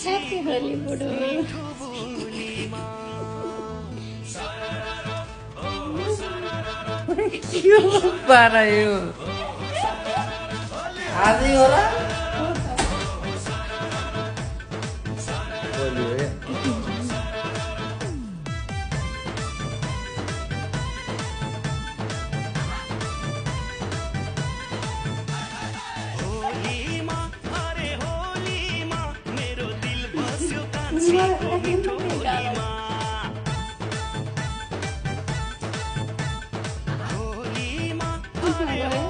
Happy Holi बुढो क्यों पा रहे हो आज ही हो रहा बोलिए Happy